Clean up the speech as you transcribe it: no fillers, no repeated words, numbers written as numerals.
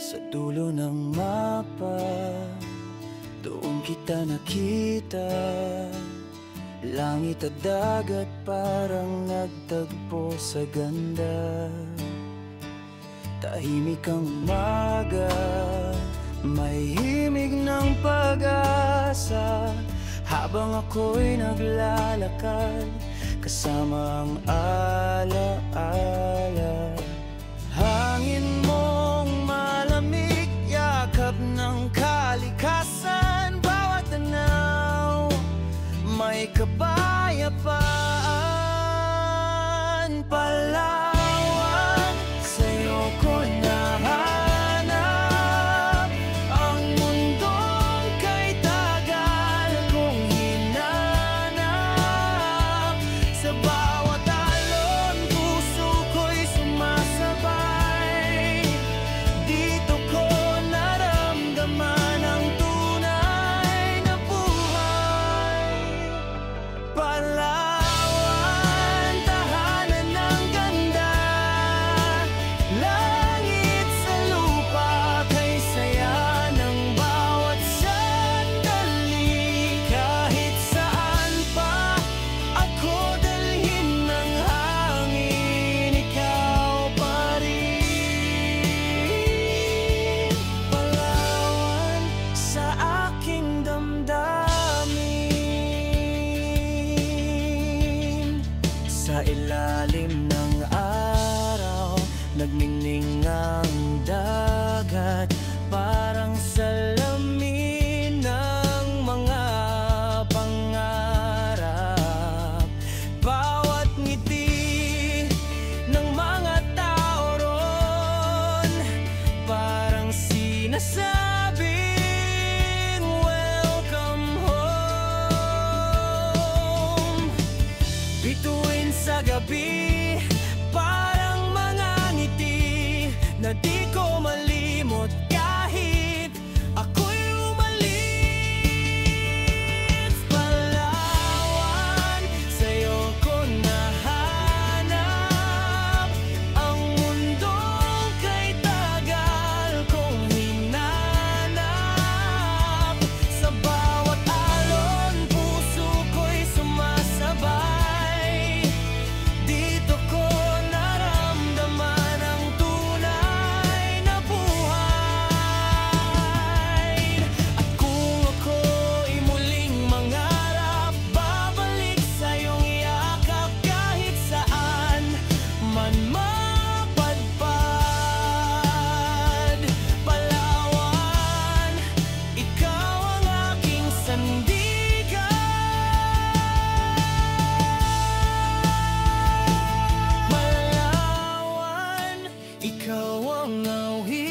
Sa dulo ng mapa, doon kita nakita. Langit at dagat parang nagtagpo sa ganda. Tahimik ang umaga, may himig ng pag-asa. Habang ako'y naglalakad, kasama ang ala-ala. Hangin mong malamig, yakap ng kalikasan. Bawat tanaw, may kapayapaan. Palawan, sa'yo ko nahanap ang mundong kay tagal kong hinanap. Sa bawat alon, puso ko'y sumasabay. Dito ko naramdaman ang tunay na buhay. Palawan, tahanan ng ganda. Langit sa lupa, kay saya ng bawat sandali. Kahit saan pa ako dalhin ng hangin, ikaw pa rin. Palawan sa aking damdamin. Sa ilalim ng araw, nagningning ang dagat. Parang salamin ng mga pangarap. Bawat ngiti ng mga tao ron, parang sinasabing welcome home. Bituin sa gabi, parang mga ngiti na di ko malimot kahit ako'y umalis. Palawan, sa'yo ko nahanap ang mundong kay tagal kong hinanap. Sa bawat alon, puso ko'y sumasabay. Dito ko naramdaman ang tunay na buhay. At kung ako'y muling mangarap, babalik sa iyong yakap kahit saan man mapadpad. Palawan, ikaw ang aking sandigan. Palawan, ikaw ang awit.